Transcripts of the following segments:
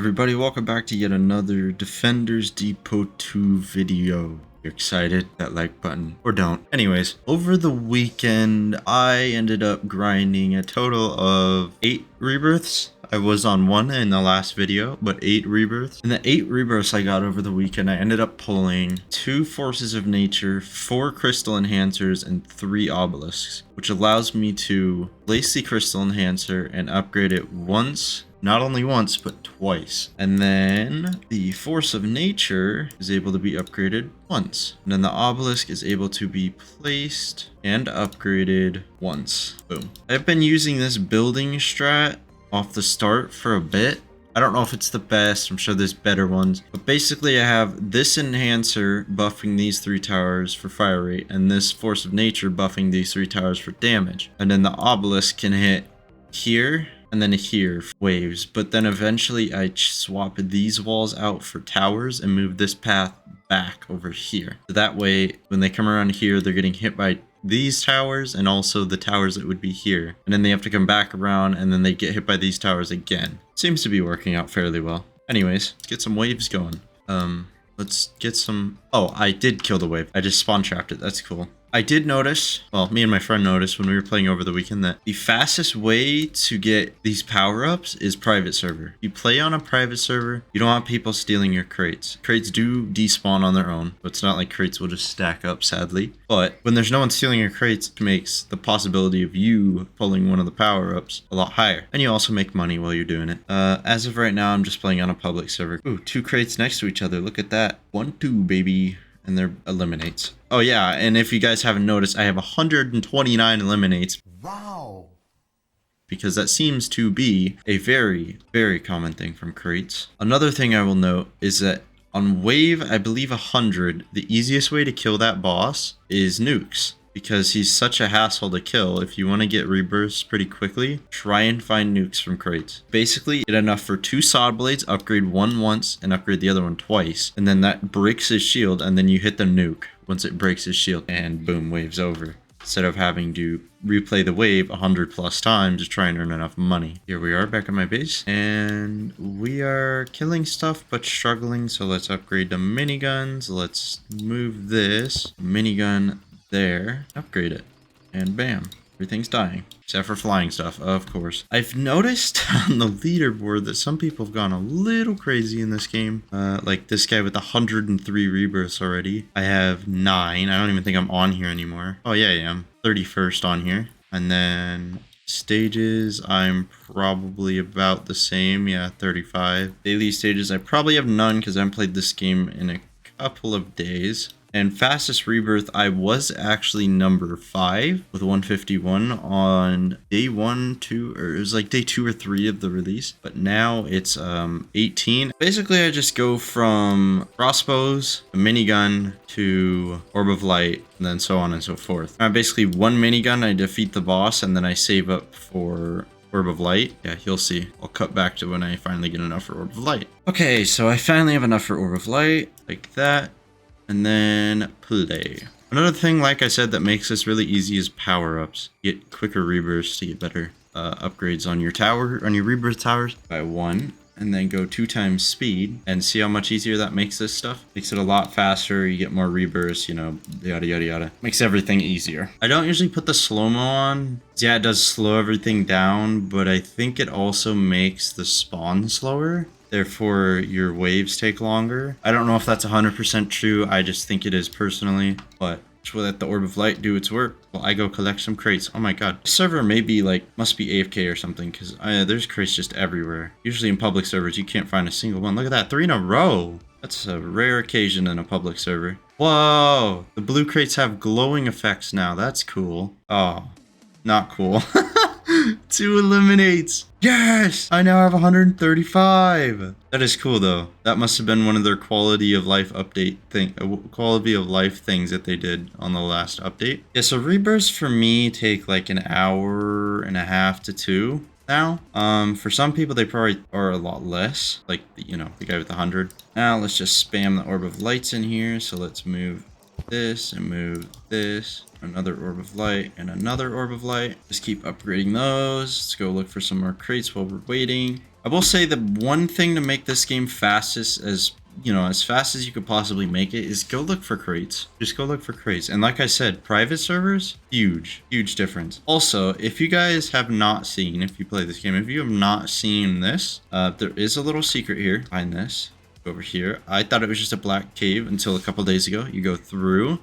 everybody, welcome back to yet another Defenders Depot 2 video. You're excited? That like button, or don't. Anyways, over the weekend, I ended up grinding a total of 8 rebirths. I was on 1 in the last video, but 8 rebirths. And the 8 rebirths I got over the weekend, I ended up pulling 2 Forces of Nature, 4 Crystal Enhancers, and 3 Obelisks, which allows me to place the Crystal Enhancer and upgrade it once. Not only once, but twice. And then the Force of Nature is able to be upgraded once. And then the Obelisk is able to be placed and upgraded once. Boom. I've been using this building strat off the start for a bit. I don't know if it's the best. I'm sure there's better ones. But basically I have this Enhancer buffing these 3 towers for fire rate. And this Force of Nature buffing these 3 towers for damage. And then the Obelisk can hit here and then here for waves, but then eventually I swap these walls out for towers and move this path back over here. So that way, when they come around here, they're getting hit by these towers and also the towers that would be here. And then they have to come back around and then they get hit by these towers again. Seems to be working out fairly well. Anyways, let's get some waves going. Let's get some... Oh, I did kill the wave. I just spawn trapped it. That's cool. I did notice, well, me and my friend noticed when we were playing over the weekend that the fastest way to get these power-ups is private server. You play on a private server, you don't want people stealing your crates. Crates do despawn on their own, but it's not like crates will just stack up, sadly. But when there's no one stealing your crates, it makes the possibility of you pulling one of the power-ups a lot higher. And you also make money while you're doing it. As of right now, I'm just playing on a public server. Ooh, 2 crates next to each other. Look at that. 1, 2, baby. And they're eliminates. Oh yeah, and if you guys haven't noticed, I have 129 eliminates. Wow. Because that seems to be a very, very common thing from crates. Another thing I will note is that on wave, I believe 100, the easiest way to kill that boss is nukes. Because he's such a hassle to kill. If you want to get rebirths pretty quickly, try and find nukes from crates. Basically, get enough for 2 sod blades, upgrade one once, and upgrade the other one twice. And then that breaks his shield, and then you hit the nuke once it breaks his shield, and boom, wave's over. Instead of having to replay the wave 100 plus times to try and earn enough money. Here we are back at my base, and we are killing stuff but struggling, so let's upgrade the miniguns. Let's move this minigun there, upgrade it, and bam, everything's dying except for flying stuff, of course. I've noticed on the leaderboard that some people have gone a little crazy in this game, like this guy with 103 rebirths already. I have 9. I don't even think I'm on here anymore. Oh yeah, I am 31st on here. And then stages, I'm probably about the same. Yeah, 35. Daily stages, I probably have none because I haven't played this game in a couple of days. And fastest rebirth, I was actually number 5 with 151 on day 1, 2, or it was like day 2 or 3 of the release. But now it's 18. Basically, I just go from crossbows, a minigun, to orb of light, and then so on and so forth. Basically, one minigun, I defeat the boss, and then I save up for Orb of Light. Yeah, you'll see. I'll cut back to when I finally get enough for Orb of Light. Okay, so I finally have enough for Orb of Light, like that. And then play. Another thing, like I said, that makes this really easy is power-ups. Get quicker rebirths to get better upgrades on your tower, on your rebirth towers by 1. And then go 2 times speed. And see how much easier that makes this stuff? Makes it a lot faster, you get more rebirths, you know, yada yada yada. Makes everything easier. I don't usually put the slow-mo on. Yeah, it does slow everything down, but I think it also makes the spawn slower. Therefore, your waves take longer. I don't know if that's 100% true. I just think it is personally. But just let the Orb of Light do its work while I go collect some crates. Oh my god. This server may be like, must be AFK or something, because there's crates just everywhere. Usually in public servers, you can't find a single one. Look at that, 3 in a row. That's a rare occasion in a public server. Whoa, the blue crates have glowing effects now. That's cool. Oh, not cool. 2 eliminates. Yes! I now have 135. That is cool though. That must have been one of their quality of life update quality of life things that they did on the last update. Yeah, so rebirths for me take like an hour and a half to 2 now. For some people they probably are a lot less, like you know, the guy with 100. Now let's just spam the Orb of Lights in here. So let's move this and move this. Another Orb of Light and another Orb of Light. Just keep upgrading those. Let's go look for some more crates while we're waiting. I will say the one thing to make this game fastest as fast as you could possibly make it is go look for crates. Just go look for crates. And like I said, private servers, huge difference. Also, if you guys have not seen, if you play this game, if you have not seen this, there is a little secret here behind this. Over here. I thought it was just a black cave until a couple days ago. You go through,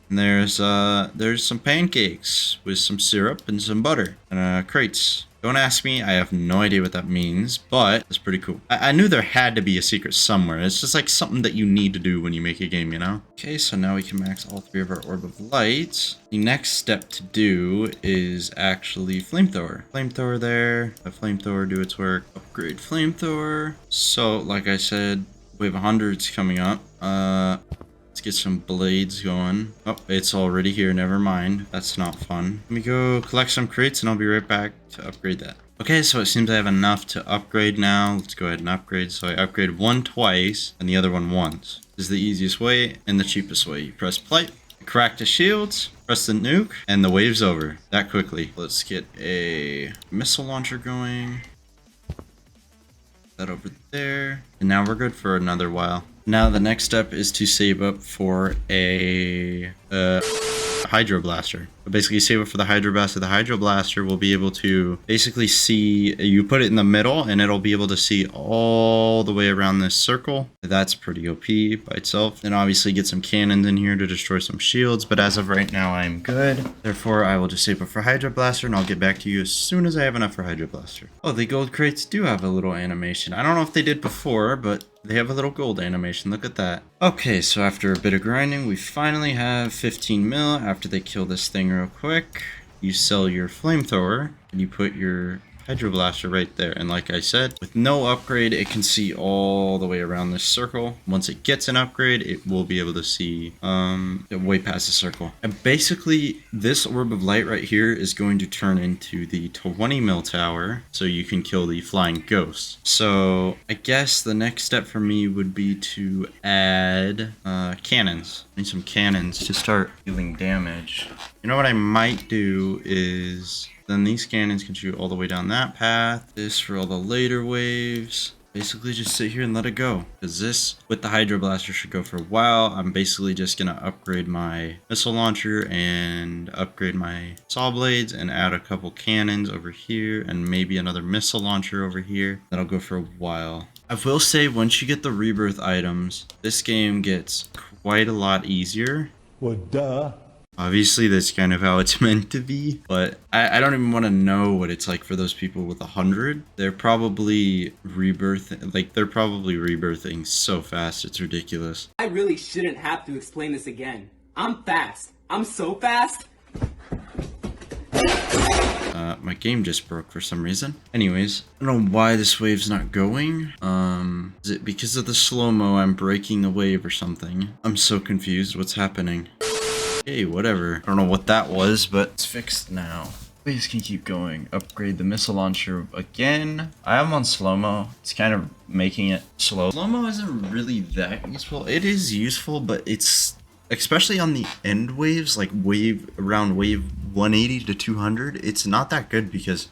and there's some pancakes with some syrup and some butter and crates. Don't ask me, I have no idea what that means, but it's pretty cool. I knew there had to be a secret somewhere. It's just like something that you need to do when you make a game, you know? Okay, so now we can max all 3 of our Orb of Light. The next step to do is actually Flamethrower. Flamethrower there, a Flamethrower do its work. Upgrade Flamethrower. So, like I said, wave 100's coming up. Let's get some blades going. Oh, it's already here. Never mind. That's not fun. Let me go collect some crates and I'll be right back to upgrade that. Okay, so it seems I have enough to upgrade now. Let's go ahead and upgrade. So I upgrade one twice and the other one once. This is the easiest way and the cheapest way. You press plate, crack the shields, press the nuke, and the wave's over that quickly. Let's get a missile launcher going. That over there. And now we're good for another while. Now the next step is to save up for a Hydro Blaster. But basically save up for the Hydro Blaster. The Hydro Blaster will be able to basically see, you put it in the middle and it'll be able to see all the way around this circle. That's pretty OP by itself. And obviously get some cannons in here to destroy some shields, but as of right now I'm good. Therefore I will just save up for Hydro Blaster and I'll get back to you as soon as I have enough for Hydro Blaster. Oh, the gold crates do have a little animation. I don't know if they did before, but they have a little gold animation. Look at that. Okay, so after a bit of grinding, we finally have 15 mil. After they kill this thing real quick, you sell your flamethrower and you put your Hydro Blaster right there. And like I said, with no upgrade, it can see all the way around this circle. Once it gets an upgrade, it will be able to see way past the circle. And basically, this Orb of Light right here is going to turn into the 20 mil tower, so you can kill the flying ghosts. So I guess the next step for me would be to add cannons. I need some cannons to start dealing damage. You know what I might do is, then these cannons can shoot all the way down that path. This for all the later waves. Basically just sit here and let it go. Because this, with the Hydro Blaster, should go for a while. I'm basically just going to upgrade my missile launcher and upgrade my saw blades and add a couple cannons over here and maybe another missile launcher over here. That'll go for a while. I will say, once you get the rebirth items, this game gets quite a lot easier. Well, duh. Obviously, that's kind of how it's meant to be, but I don't even want to know what it's like for those people with 100. They're probably rebirthing so fast, it's ridiculous. I really shouldn't have to explain this again. I'm fast. I'm so fast. My game just broke for some reason. Anyways, I don't know why this wave's not going. Is it because of the slow-mo I'm breaking the wave or something? I'm so confused. What's happening? Hey, whatever. I don't know what that was, but it's fixed now. Waves can keep going. Upgrade the missile launcher again. I have them on slow-mo. It's kind of making it slow. Slow-mo isn't really that useful. It is useful, but it's, especially on the end waves, like around wave 180 to 200, it's not that good because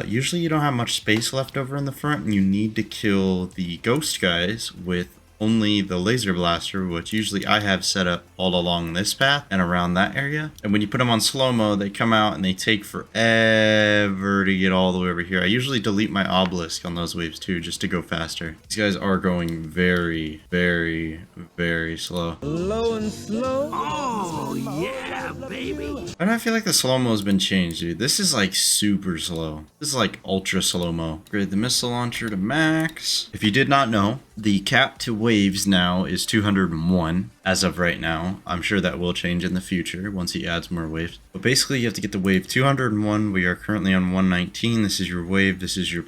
usually you don't have much space left over in the front and you need to kill the ghost guys with only the laser blaster, which usually I have set up all along this path and around that area. And when you put them on slow-mo, they come out and they take forever to get all the way over here. I usually delete my obelisk on those waves too, just to go faster. These guys are going very, very, very slow. Low and slow. Oh, yeah, baby. Why do I feel like the slow-mo has been changed, dude? This is like super slow. This is like ultra slow-mo. Upgrade the missile launcher to max. If you did not know, the cap to waves now is 201 as of right now. I'm sure that will change in the future once he adds more waves. But basically you have to get the wave 201. We are currently on 119. This is your wave. This is your,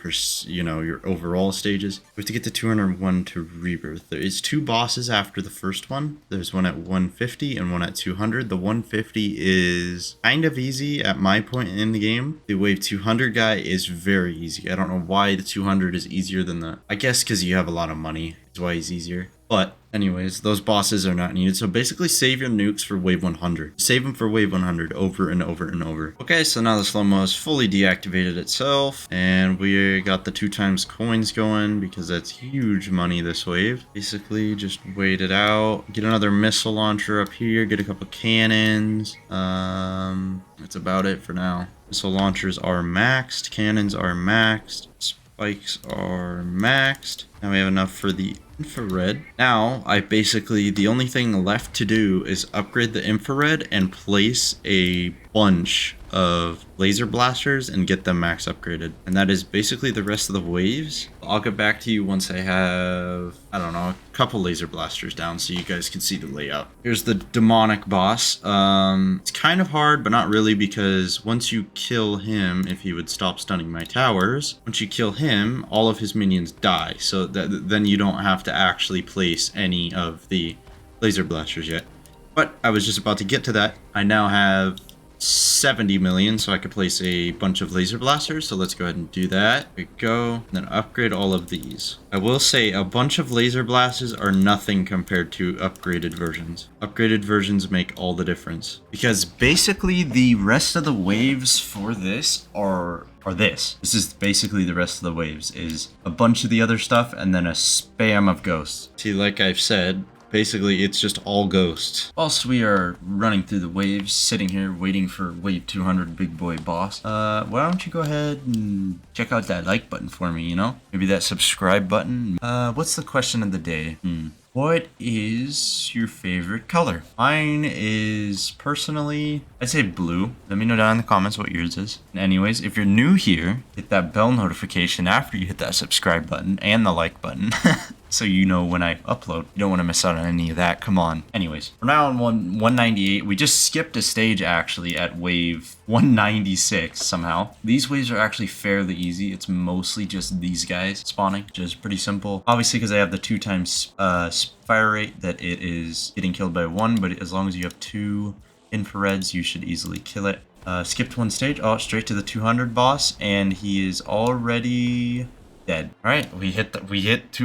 your overall stages. We have to get to 201 to rebirth. There is 2 bosses after the first one. There's one at 150 and one at 200. The 150 is kind of easy at my point in the game. The wave 200 guy is very easy. I don't know why the 200 is easier than the, I guess because you have a lot of money is why he's easier. But Anyways, those bosses are not needed. So basically save your nukes for wave 100. Save them for wave 100 over and over and over. Okay, so now the slow-mo is fully deactivated itself. And we got the 2x coins going because that's huge money this wave. Basically, just wait it out. Get another missile launcher up here. Get a couple cannons. That's about it for now. Missile launchers are maxed. Cannons are maxed. Spikes are maxed. Now we have enough for the infrared. Now, the only thing left to do is upgrade the infrared and place a bunch of laser blasters and get them max upgraded. And that is basically the rest of the waves. I'll get back to you once I have, I don't know, a couple laser blasters down so you guys can see the layout. Here's the demonic boss. It's kind of hard, but not really, because once you kill him, if he would stop stunning my towers, once you kill him, all of his minions die. So then you don't have to actually place any of the laser blasters yet. But I was just about to get to that. I now have 70 million, so I could place a bunch of laser blasters. So let's go ahead and do that. There we go. And then upgrade all of these. I will say a bunch of laser blasters are nothing compared to upgraded versions. Upgraded versions make all the difference, because basically the rest of the waves for this are this. This is basically the rest of the waves, is a bunch of the other stuff and then a spam of ghosts. See, like I've said, basically, it's just all ghosts. Whilst we are running through the waves, sitting here waiting for wave 200 big boy boss, why don't you go ahead and check out that like button for me, you know? Maybe that subscribe button. What's the question of the day? What is your favorite color? Mine is, personally, I'd say blue. Let me know down in the comments what yours is. Anyways, if you're new here, hit that bell notification after you hit that subscribe button and the like button. So you know when I upload. You don't want to miss out on any of that. Come on. Anyways, we're now on 198. We just skipped a stage, actually, at wave 196 somehow. These waves are actually fairly easy. It's mostly just these guys spawning, which is pretty simple. Obviously, because I have the 2x fire rate, that it is getting killed by 1, but as long as you have 2 infrareds, you should easily kill it. Skipped one stage. Oh, straight to the 200 boss, and he is already dead. All right, we hit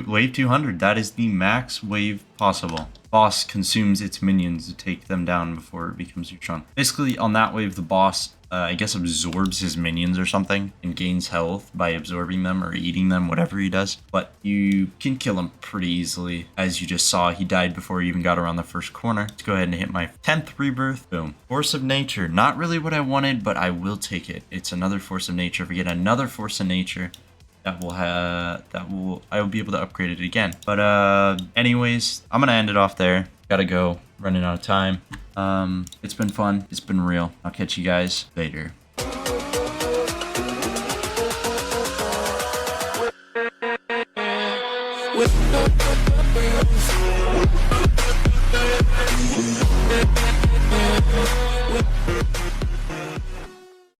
wave 200. That is the max wave possible. Boss consumes its minions to take them down before it becomes your chunk. Basically, on that wave, the boss, I guess, absorbs his minions or something and gains health by absorbing them or eating them, whatever he does. But you can kill him pretty easily. As you just saw, he died before he even got around the first corner. Let's go ahead and hit my 10th rebirth. Boom. Force of nature. Not really what I wanted, but I will take it. It's another force of nature. If we get another force of nature, I will be able to upgrade it again. But anyways, I'm gonna end it off there. Gotta go, running out of time. It's been fun. It's been real. I'll catch you guys later. With